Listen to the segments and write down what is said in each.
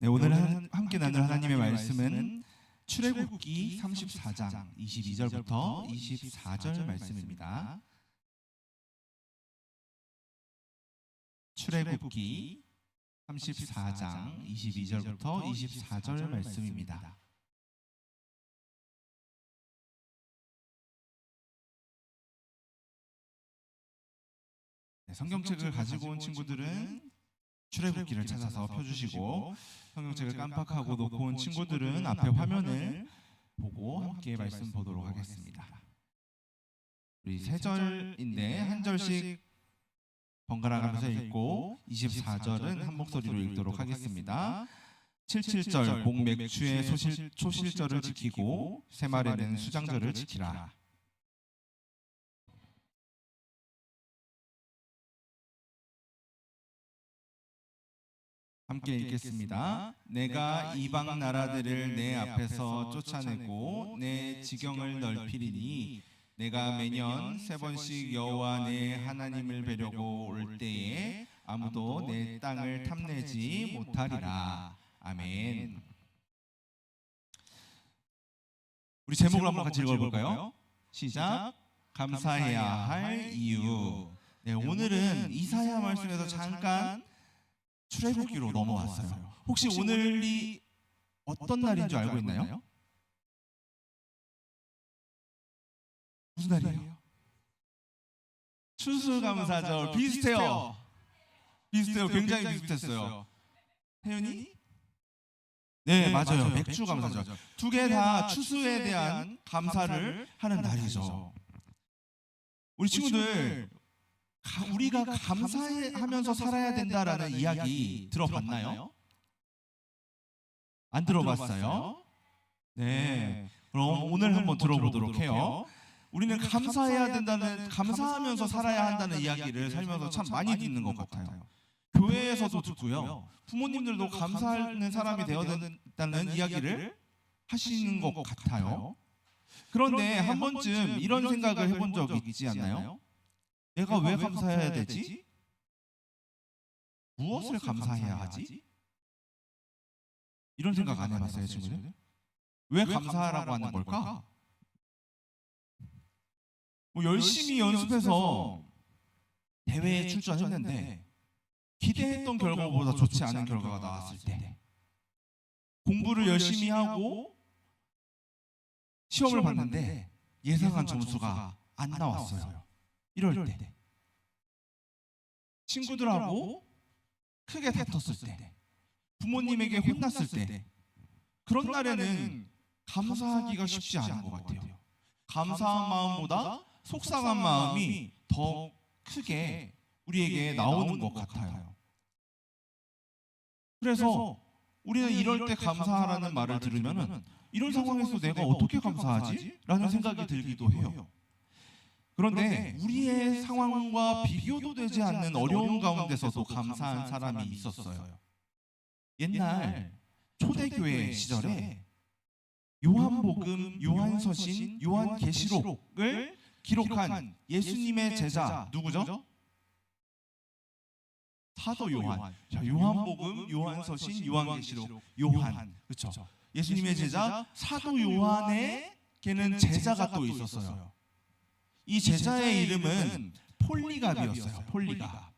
네, 오늘 함께 나눌 하나님의 말씀은 출애굽기 34장 22절부터 24절 말씀입니다. 출애굽기 34장 22절부터 24절 말씀입니다. 네, 성경책을 가지고 온 친구들은 출애굽기를 찾아서 펴주시고, 성경책을 깜빡하고 놓고 온 친구들은 앞에 화면을 보고 함께 말씀 보도록 하겠습니다. 우리 세 절인데 한 절씩 번갈아 가면서 읽고 24절은 한 목소리로 읽도록 하겠습니다. 77절 공맥주의 초실절을 지키고 새말에는 수장절을 지키라. 함께 읽겠습니다. 내가 이방 나라들을 내 앞에서 쫓아내고 내 지경을 넓히리니 내가 매년 3번씩 여호와 내 하나님을 뵈려고 올 때에 아무도 내 땅을 탐내지 못하리라. 아멘. 우리 제목을 한번 같이 읽어볼까요? 시작. 감사해야 할 이유. 네, 오늘은 이사야 말씀에서 잠깐 출애굽기로 넘어왔어요. 혹시 오늘이 어떤 날인 줄 알고 있나요? 무슨 날이에요? 추수감사절. 비슷해요. 굉장히 비슷했어요. 태연이? 네, 맞아요. 맥주감사절. 두 개 다 추수에 대한 감사를 하는 날이죠. 우리 친구들, 우리가 감사하면서 살아야 된다라는 이야기 들어봤나요? 안 들어봤어요? 네. 그럼 오늘 한번 들어보도록 해요. 우리는 감사해야 된다는, 감사하면서 살아야 한다는 이야기를 살면서 참 많이 듣는 것 같아요. 교회에서도 듣고요. 부모님들도 감사하는 사람이 되어야 된다는 이야기를 하시는 것 같아요. 그런데 한 번쯤 이런 생각을 해본 적 있지 않나요? 내가 왜 감사해야 되지? 무엇을 감사해야 하지? 이런 생각 안 해봤어요, 친구들? 왜 감사하라고 하는 걸까? 열심히 연습해서 대회에 출전했는데 기대했던 결과보다 좋지 않은 결과가 나왔을 때, 공부를 열심히 하고 시험을 봤는데 예상한 점수가 안 나왔어요. 이럴 때, 친구들하고 크게 다퉜을 때, 부모님에게 혼났을 때, 그런 날에는 감사하기가 쉽지 않은 것 같아요. 감사한 마음보다 속상한 마음이 더 크게 우리에게 나오는 것 같아요. 그래서 우리는 이럴 때 감사하라는 말을 들으면 이런 상황에서 내가 어떻게 감사하지? 라는 생각이 들기도 해요. 그런데 우리의 상황과 비교도 되지 않는 어려운 가운데서도 감사한 사람이 있었어요. 옛날 초대교회 시절에 요한복음, 요한서신, 요한계시록을 기록한 예수님의 제자 누구죠? 사도 요한. 자, 요한복음, 요한서신, 요한계시록, 요한. 그렇죠? 예수님의 제자 사도 요한에게는 제자가 또 있었어요. 이 제자의 이름은 폴리갑이었어요. 폴리갑.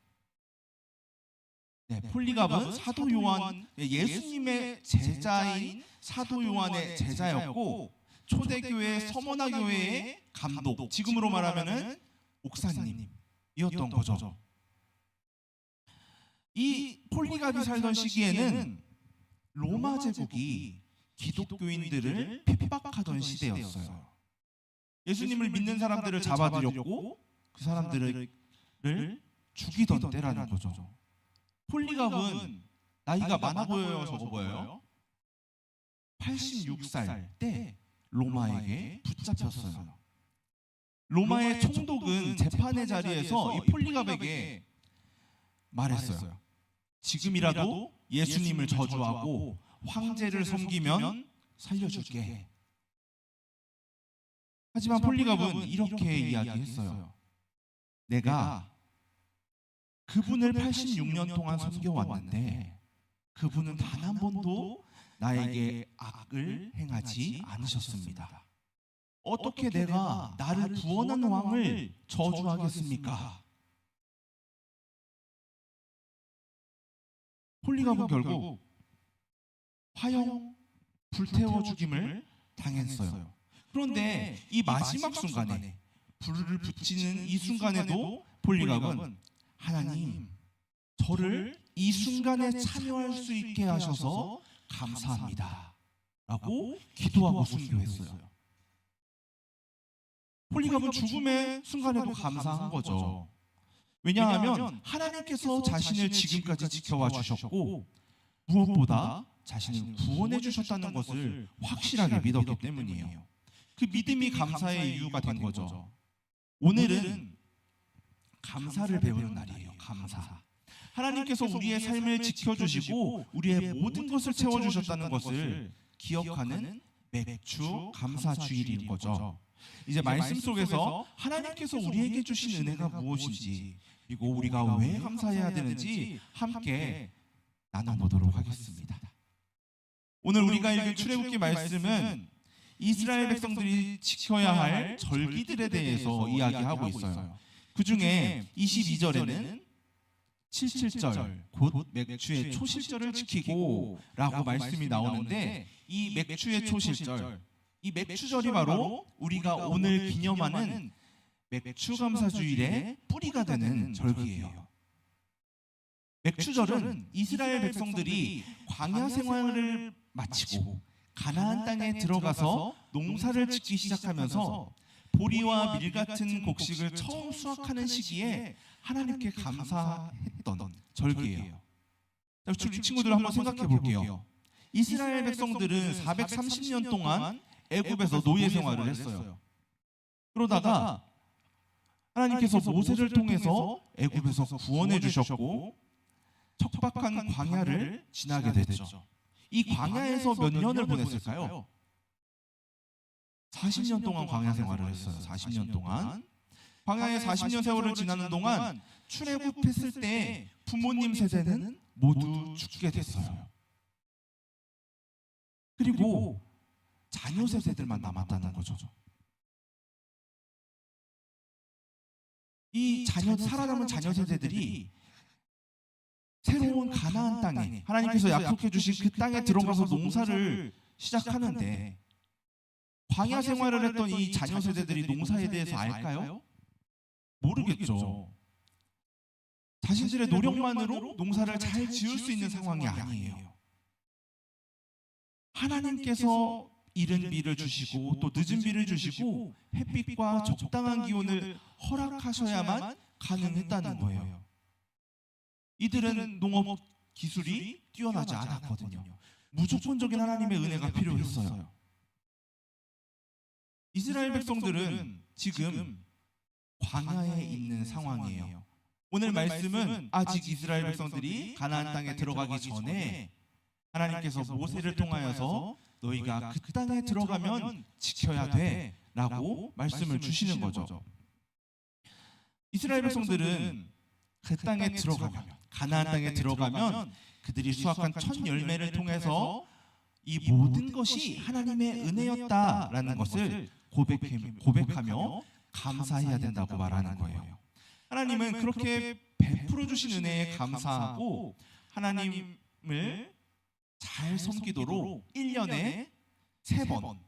네, 폴리갑은 사도 요한, 예수님의 제자인 사도 요한의 제자였고, 초대교회 서머나 교회의 감독, 지금으로 말하면은 옥사님이었던 거죠. 이 폴리갑이 살던 시기에는 로마 제국이 기독교인들을 핍박하던 시대였어요. 예수님을 믿는 사람들을 잡아들였고 그 사람들을 죽이던 때라는 거죠. 폴리갑은 나이가 많아 보여요, 적어 보여요? 86살 때 로마에게 붙잡혔어요. 로마의 총독은 재판의 자리에서 이 폴리갑에게 말했어요. 지금이라도 예수님을 저주하고 황제를 섬기면 살려줄게. 하지만 폴리갑은 이렇게 이야기했어요. 내가 그분을 86년 동안 섬겨왔는데 그분은 단 한 번도 나에게 악을 행하지 않으셨습니다. 어떻게 내가 나를 구원한 왕을 저주하겠습니까? 폴리갑은 결국 화형 불태워 죽임을 당했어요. 그런데 이 마지막 순간에 불을 붙이는 이 순간에도 폴리갑은 하나님, 저를 이 순간에 참여할 수 있게 하셔서 감사합니다 라고 기도하고 순교했어요. 폴리갑은 죽음의 순간에도 감사한 거죠. 왜냐하면 하나님께서 자신을 지금까지 지켜와 주셨고 무엇보다 자신을 구원해 주셨다는 것을 확실하게 믿었기 때문이에요. 그 믿음이 감사의 이유가 된 거죠. 오늘은 감사를 배우는 날이에요. 감사. 하나님께서 우리의 삶을 지켜주시고 우리의 모든 것을 채워주셨다는 것을 기억하는 맥주 감사 주일인 거죠. 이제 말씀 속에서 하나님께서 우리에게 주신 은혜가 무엇인지, 그리고 우리가 왜 감사해야 되는지 함께 나눠보도록 하겠습니다. 오늘 우리가 읽은 출애굽기 말씀은 이스라엘 백성들이 지켜야 할 절기들에 대해서 이야기하고 있어요. 그 중에 22절에는 77절, 곧 맥주의 초실절을 지키고 라고 말씀이 나오는데, 이 맥주의 초실절, 이 맥주절이 바로 우리가 오늘 기념하는 맥주감사주일의 뿌리가 되는 절기예요. 맥주절은 이스라엘 백성들이 광야 생활을 마치고 가나안 땅에 들어가서 농사를 짓기 시작하면서 보리와 밀 같은 곡식을 처음 수확하는 시기에 하나님께 감사했던 절기예요. 우리 친구들 한번 생각해 볼게요. 이스라엘 백성들은 430년 동안 애굽에서 노예 생활을 했어요. 그러다가 하나님께서 모세를 통해서 애굽에서 구원해 주셨고 척박한 광야를 지나게 됐죠. 이 광야에서 몇 년을 보냈을까요? 40년 동안 광야 생활을 했어요. 40년 동안. 광야에 40년 세월을 지나는 동안 출애굽했을 때 부모님 세대는 모두 죽게 됐어요. 그리고 자녀 세대들만 남았다는 거죠. 이 살아남은 자녀 세대들이 새로운 가나안 땅에, 하나님께서 약속해 주신 그 땅에 들어가서 농사를 시작하는데, 광야 생활을 했던 이 자녀 세대들이 농사에 대해서 알까요? 모르겠죠. 자신들의 노력만으로 농사를 잘 지을 수 있는 상황이 아니에요. 하나님께서 이른 비를 주시고 또 늦은 비를 주시고 햇빛과 적당한 기온을 허락하셔야만 가능했다는 거예요. 이들은 농업 기술이 뛰어나지 않았거든요. 무조건적인 하나님의 은혜가 필요했어요. 이스라엘 백성들은 지금 광야에 있는 상황이에요. 오늘 말씀은 아직 이스라엘 백성들이 가나안 땅에 들어가기 전에 하나님께서 모세를 통하여서 너희가 그 땅에 들어가면 지켜야 돼 라고 말씀을 주시는 거죠. 이스라엘 백성들은 그 땅에 들어가면, 가나안 땅에 들어가면 그들이 수확한 첫 열매를 통해서 이 모든 것이 하나님의 은혜였다라는 것을 고백하며 감사해야 된다고 말하는 거예요. 하나님은 그렇게 베풀어 주신 은혜에 감사하고 하나님을 잘 섬기도록 1년에 3번,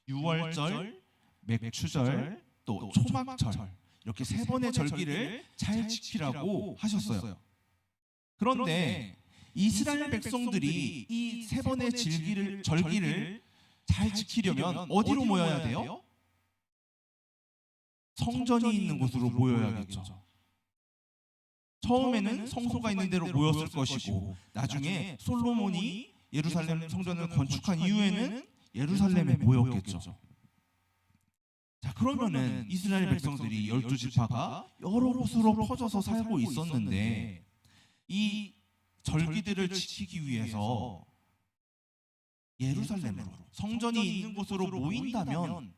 6월절, 맥추절, 또 초막절, 이렇게 3번의 절기를 잘 지키라고 하셨어요. 그런데 이스라엘 백성들이 이 3번의 절기를 잘 지키려면 어디로 모여야 돼요? 성전이 있는 곳으로 모여야겠죠. 처음에는 성소가 있는 데로 모였을 것이고, 나중에 솔로몬이 예루살렘 성전을 건축한 이후에는 예루살렘에 모였겠죠. 자, 그러면은 이스라엘 백성들이 12지파가 여러 곳으로 퍼져서 살고 있었는데, 이 절기들을 지키기 위해서 예루살렘으로, 성전이 있는 곳으로 모인다면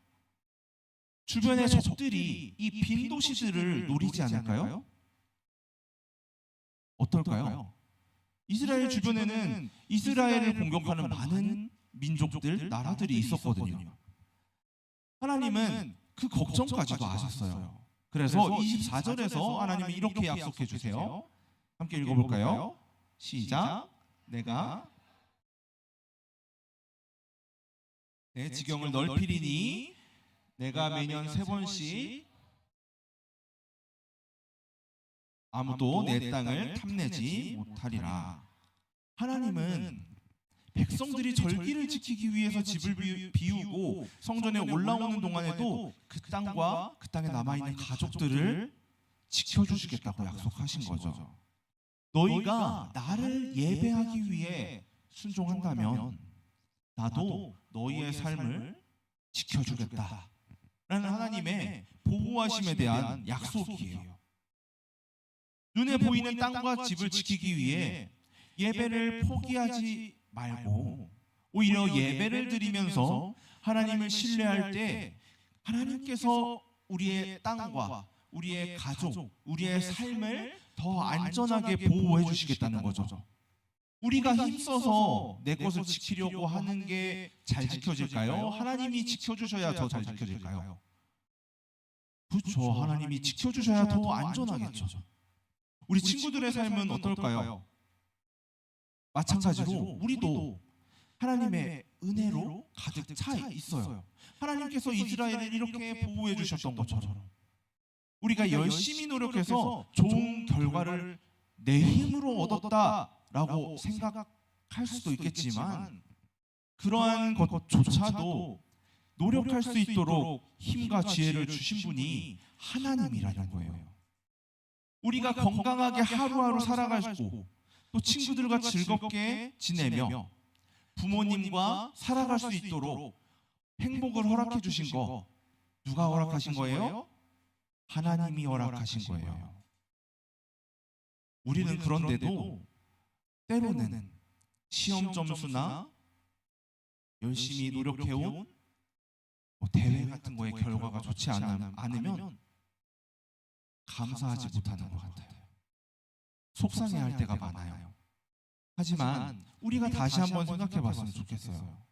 주변의 적들이 이 빈 도시들을 노리지 않을까요? 어떨까요? 이스라엘 주변에는 이스라엘을 공격하는 많은 민족들, 나라들이 있었거든요. 하나님은 그 걱정까지도 아셨어요. 그래서 24절에서 하나님이 이렇게 약속해 주세요. 함께 읽어볼까요? 시작. 내가 내 지경을 넓히리니 내가 매년 3번씩 아무도 내 땅을 탐내지 못하리라. 하나님은 백성들이 절기를 지키기 위해서 집을 비우고 성전에 올라오는 동안에도 그 땅과 그 땅에 남아있는 가족들을 지켜주시겠다고 약속하신 거죠. 너희가 나를 예배하기 위해 순종한다면 나도 너희의 삶을 지켜주겠다 라는 하나님의 보호하심에 대한 약속이에요. 눈에 보이는 땅과 집을 지키기 위해 예배를 포기하지 말고 오히려 예배를 드리면서 하나님을 신뢰할 때 하나님께서 우리의 땅과 우리의 가족, 우리의 삶을 더 안전하게 보호해 주시겠다는 거죠. 우리가 힘써서 내 것을 지키려고 하는 게 잘 지켜질까요? 하나님이 지켜주셔야 더 잘 지켜질까요? 그렇죠. 하나님이 지켜주셔야 더 안전하겠죠. 우리 친구들의 삶은 어떨까요? 마찬가지로 우리도 하나님의 은혜로 가득 차 있어요. 하나님께서 이스라엘을 이렇게 보호해 주셨던 것처럼 우리가 열심히 노력해서 좋은 결과를 내 힘으로 얻었다라고 생각할 수도 있겠지만 그러한 것조차도 노력할 수 있도록 힘과 지혜를 주신 분이 하나님이라는 거예요. 우리가 건강하게 하루하루 살아가고 또 친구들과 즐겁게 지내며 부모님과 살아갈 수 있도록 행복을 허락해 주신 거 누가 허락하신 거예요? 하나님이 허락하신 거예요. 우리는 그런데도 때로는 시험 점수나 열심히 노력해온 대회 같은 거에 결과가 좋지 않으면 감사하지 못하는 것 같아요. 속상해할 때가 많아요. 하지만 우리가 다시 한번 생각해 봤으면 좋겠어요.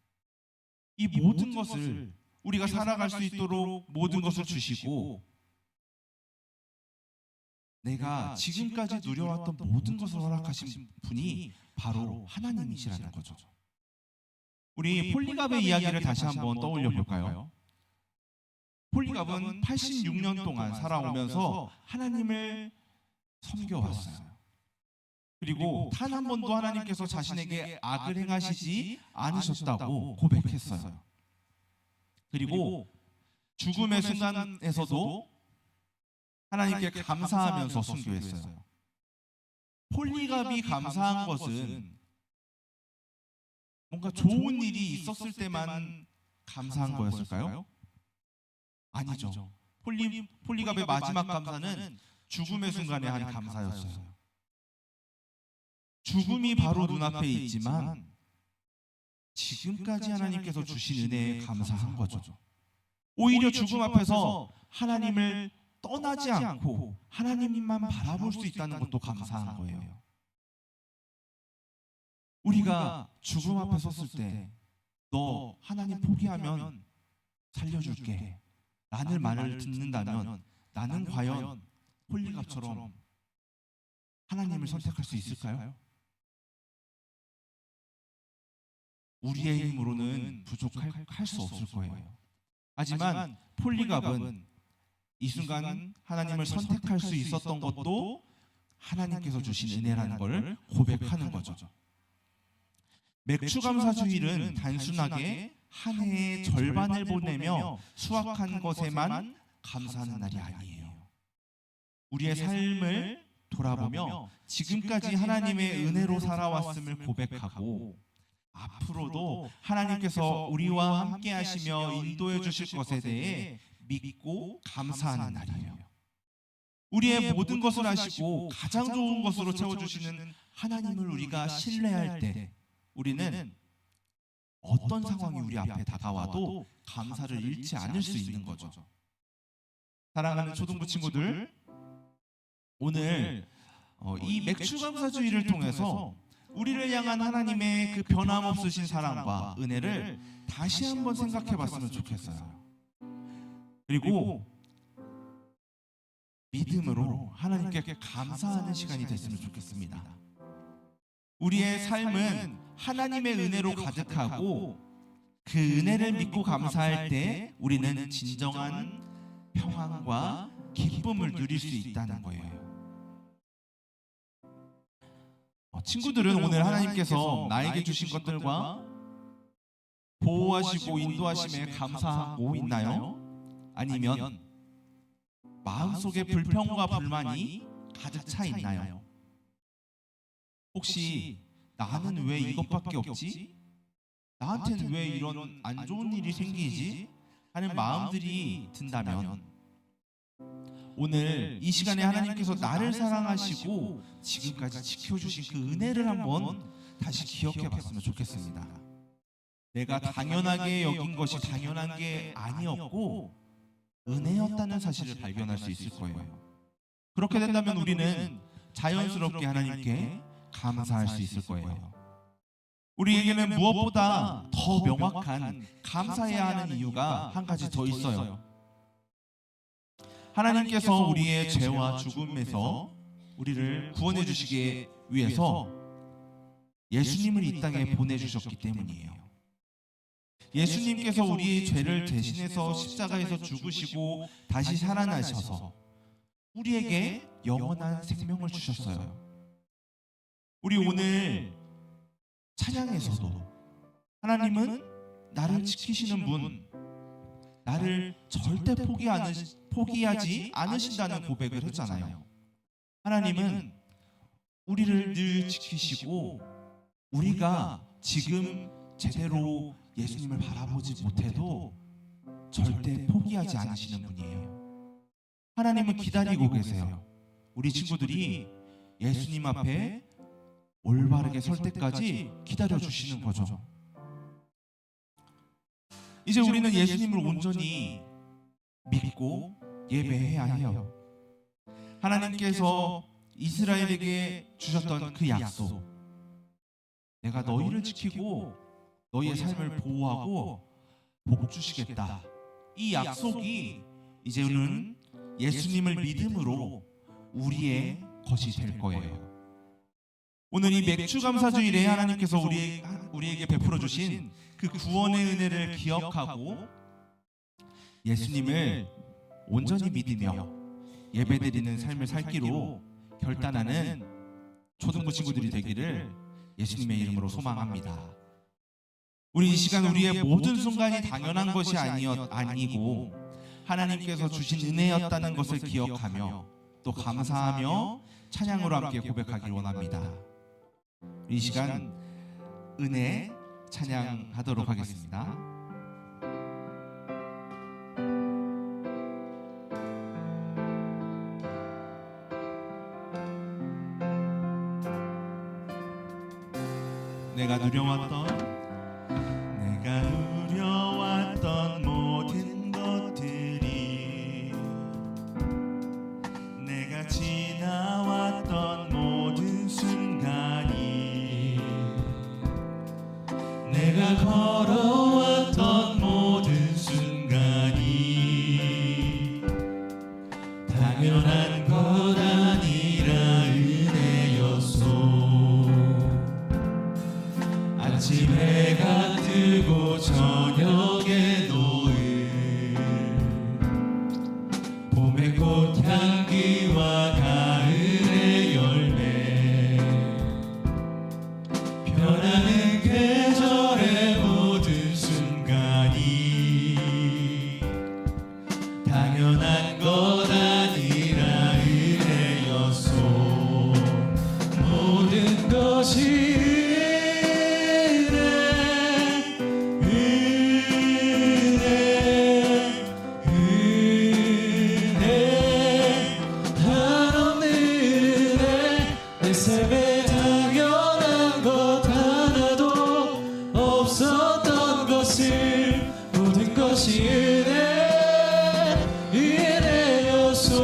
이 모든 것을 우리가 살아갈 수 있도록 모든 것을 주시고 내가 지금까지 누려왔던 모든 것을 허락하신 분이 바로 하나님이시라는 거죠. 우리 폴리갑의 이야기를 다시 한번 떠올려 볼까요? 폴리갑은 86년 동안 살아오면서 하나님을 섬겨왔어요. 그리고 단 한 번도 하나님께서 자신에게 악을 행하시지 않으셨다고 고백했어요. 그리고 죽음의 순간에서도 하나님께 감사하면서 순교했어요. 폴리갑이 감사한 것은 뭔가 좋은 일이 있었을 때만 감사한 거였을까요? 아니죠. 폴리갑의 마지막 감사는 죽음의 순간에 한 감사였어요. 죽음이 바로 눈앞에 있지만 지금까지 하나님께서 주신 은혜에 감사한 거죠. 오히려 죽음 앞에서 하나님을 떠나지 않고 하나님만 바라볼 수 있다는 것도 감사한 거예요. 우리가 죽음 앞에 섰을 때 너 하나님 포기하면 살려줄게 라는 말을 듣는다면 나는 과연 폴리갑처럼 하나님을 선택할 수 있을까요? 우리의 힘으로는 부족할 수 없을 거예요. 하지만 폴리갑은 이 순간 하나님을 선택할 수 있었던 것도 하나님께서 주신 은혜라는 것을 고백하는 거죠. 맥추감사주일은 단순하게 한 해의 절반을 보내며 수확한 것에만 감사하는 날이 아니에요. 우리의 삶을 돌아보며 지금까지 하나님의 은혜로 살아왔음을 고백하고 앞으로도 하나님께서 우리와 함께 하시며 인도해 주실 것에 대해 믿고 감사하는 날이에요. 우리의 모든 것을 아시고 가장 좋은 것으로 채워주시는 하나님을 우리가 신뢰할 때 우리는 어떤 상황이 우리 앞에 다가와도 감사를 잃지 않을 수 있는 거죠. 사랑하는 초등부 친구들, 오늘 이 맥추감사주의를 통해서 우리를 향한 하나님의 그 변함없으신 사랑과 은혜를 다시 한번 생각해 봤으면 좋겠어요. 그리고 믿음으로 하나님께 감사하는 시간이 됐으면 좋겠습니다. 우리의 삶은 하나님의 은혜로 가득하고 그 은혜를 믿고 감사할 때 우리는 진정한 평안과 기쁨을 누릴 수 있다는 거예요. 친구들은 오늘 하나님께서 나에게 주신 것들과 보호하시고 인도하심에 감사하고 있나요? 아니면 마음속에 불평과 불만이 가득 차 있나요? 혹시 나는 왜 이것밖에 없지? 나한테는 왜 이런 안 좋은 일이 생기지? 하는 마음들이 든다면 오늘 이 시간에 하나님께서 나를 사랑하시고 지금까지 지켜주신 그 은혜를 한번 다시 기억해 봤으면 좋겠습니다. 내가 당연하게 여긴 것이 당연한 게 아니었고 은혜였다는 사실을 발견할 수 있을 거예요. 그렇게 된다면 우리는 자연스럽게 하나님께 감사할 수 있을 거예요. 우리에게는 무엇보다 더 명확한 감사해야 하는 이유가 한 가지 더 있어요. 하나님께서 우리의 죄와 죽음에서 우리를 구원해 주시기 위해서 예수님을 이 땅에 보내주셨기 때문이에요. 예수님께서 우리의 죄를 대신해서 십자가에서 죽으시고 다시 살아나셔서 우리에게 영원한 생명을 주셨어요. 우리 오늘 찬양에서도 하나님은 나를 지키시는 분, 나를 절대 포기하지 않으신다는 고백을 했잖아요. 하나님은 우리를 늘 지키시고 우리가 지금 제대로 예수님을 바라보지 못해도 절대 포기하지 않으시는 분이에요. 하나님은 기다리고 계세요. 우리 친구들이 예수님 앞에 올바르게 설 때까지 기다려주시는 거죠. 이제 우리는 예수님을 온전히 믿고 예배해야 해요. 하나님께서 이스라엘에게 주셨던 그 약속, 내가 너희를 지키고 너희의 삶을 보호하고 복 주시겠다. 이 약속이 이제는 예수님을 믿음으로 우리의 것이 될 거예요. 오늘 이 맥주감사주일에 하나님께서 우리에게 베풀어 주신 그 구원의 은혜를 기억하고 예수님을 온전히 믿으며 예배드리는 삶을 살기로 결단하는 초등부 친구들이 되기를 예수님의 이름으로 소망합니다. 우리 이 시간 우리의 모든 순간이 당연한 것이 아니고 하나님께서 주신 은혜였다는 것을 기억하며 또 감사하며 찬양으로 함께 고백하길 원합니다. 이 시간 은혜 찬양하도록 하겠습니다. 내가 누려왔던 모든 것들이, 내가 지나왔던 모든 순간이, 내가 걸어왔던 모든 순간이 당연한 것 아니라 은혜였소. 아침 해가 뜨고 저녁에 노을, 봄의 꽃향기와 가을의 열매, 변하는 계절의 모든 순간이 당연한 것 아니라 은혜였소. 모든 것이 삶에 당연한 것 하나도 없었던 것을, 모든 것이 은혜였소.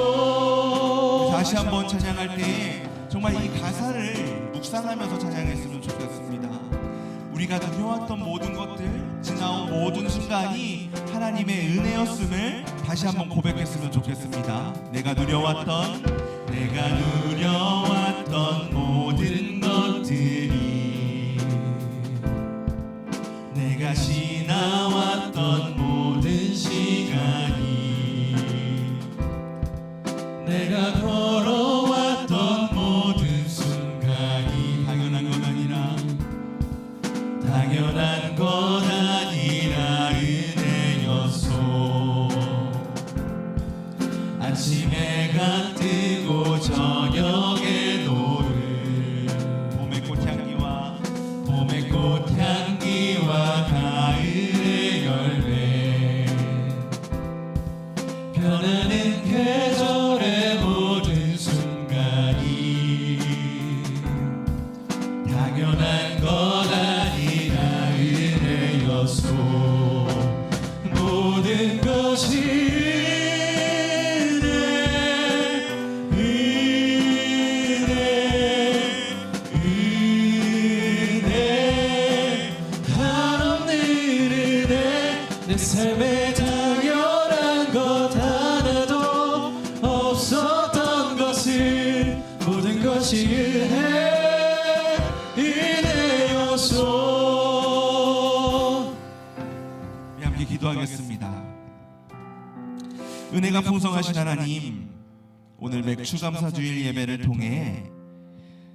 다시 한번 찬양할 때 정말 이 가사를 묵상 묵상하면서 찬양했으면 좋겠습니다. 우리가 누려왔던 모든 것들, 지나온 모든 순간이 하나님의 은혜였음을 다시 한번 고백했으면 좋겠습니다. 내가 누려왔던 모든 것들이, 내가 지나왔던 모든 시간이, 내가 걸어왔던 모든 순간이 당연한 것 아니라 은혜였소. 아침 해가 뜨고 저녁에 노을, 봄의 꽃향기와 가을의 열매, 변하는 계절의 모든 순간이 당연한 것 아니라 은혜였소. 모든 것이 내 삶에 당연한 것 하나도 없었던 것을, 모든 것이 은혜였소. 함께 기도하겠습니다. 은혜가 풍성하신 하나님, 오늘 맥추감사주일 예배를 통해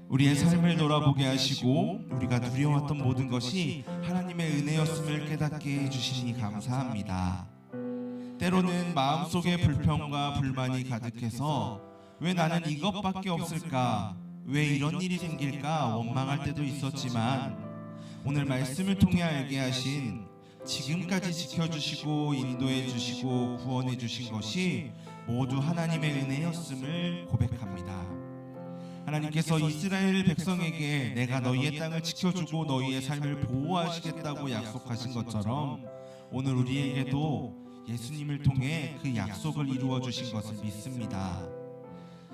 우리의 삶을 돌아보게 하시고 우리가 누려왔던 모든 것이 하나님의 은혜였음을 깨닫게 해주시니 감사합니다. 때로는 마음속에 불평과 불만이 가득해서 왜 나는 이것밖에 없을까, 왜 이런 일이 생길까 원망할 때도 있었지만, 오늘 말씀을 통해 알게 하신 지금까지 지켜주시고 인도해주시고 구원해주신 것이 모두 하나님의 은혜였음을 고백합니다. 하나님께서 이스라엘 백성에게 내가 너희의 땅을 지켜주고 너희의 삶을 보호하시겠다고 약속하신 것처럼 오늘 우리에게도 예수님을 통해 그 약속을 이루어 주신 것을 믿습니다.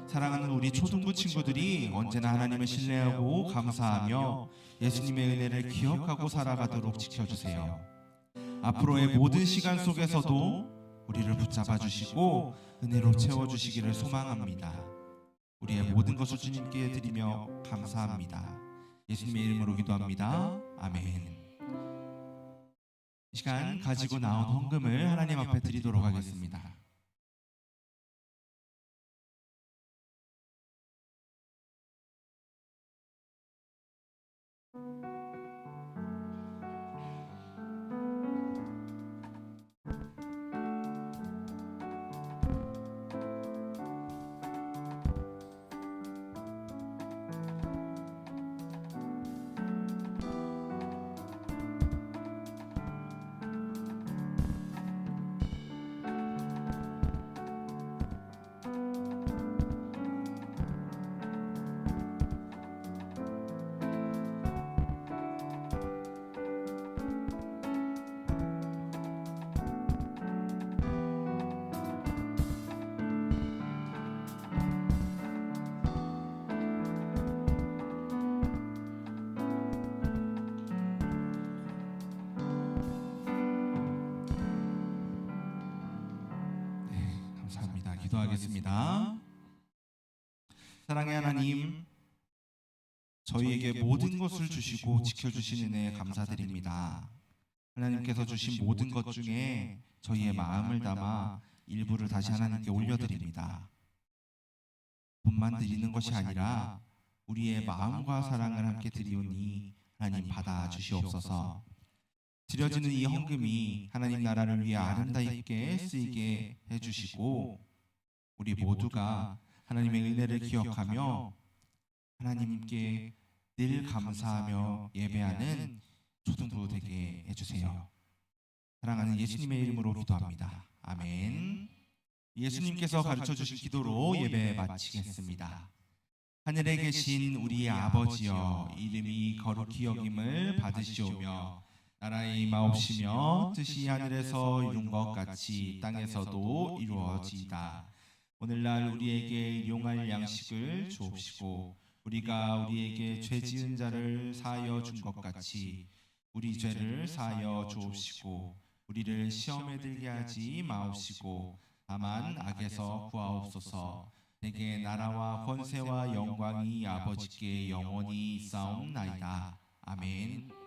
사랑하는 우리 초등부 친구들이 언제나 하나님을 신뢰하고 감사하며 예수님의 은혜를 기억하고 살아가도록 지켜주세요. 앞으로의 모든 시간 속에서도 우리를 붙잡아 주시고 은혜로 채워주시기를 소망합니다. 우리의 모든 것을 주님께 드리며 감사합니다. 예수님의 이름으로 기도합니다. 아멘. 이 시간 가지고 나온 헌금을 하나님 앞에 드리도록 하겠습니다. 기도하겠습니다. 사랑의 하나님, 저희에게 모든 것을 주시고 지켜주신 은혜에 감사드립니다. 하나님께서 주신 모든 것 중에 저희의 마음을 담아 일부를 다시 하나님께 올려드립니다. 돈만 드리는 것이 아니라 우리의 마음과 사랑을 함께 드리오니 하나님 받아주시옵소서. 드려지는 이 헌금이 하나님 나라를 위해 아름답게 쓰이게 해주시고 우리 모두가 하나님의 은혜를 기억하며 하나님께 늘 감사하며 예배하는 초등부 되게 해주세요. 사랑하는 예수님의 이름으로 기도합니다. 아멘. 예수님께서 가르쳐주신 기도로 예배 마치겠습니다. 하늘에 계신 우리 아버지여, 이름이 거룩히 여김을 받으시오며 나라의 임하옵시며 뜻이 하늘에서 이룬 것 같이 땅에서도 이루어지이다. 오늘날 우리에게 일용할 양식을 주옵시고 우리가 우리에게 죄 지은 자를 사하여 준 것 같이 우리 죄를 사하여 주옵시고 우리를 시험에 들게 하지 마옵시고 다만 악에서 구하옵소서. 내게 나라와 권세와 영광이 아버지께 영원히 있사옵나이다. 아멘.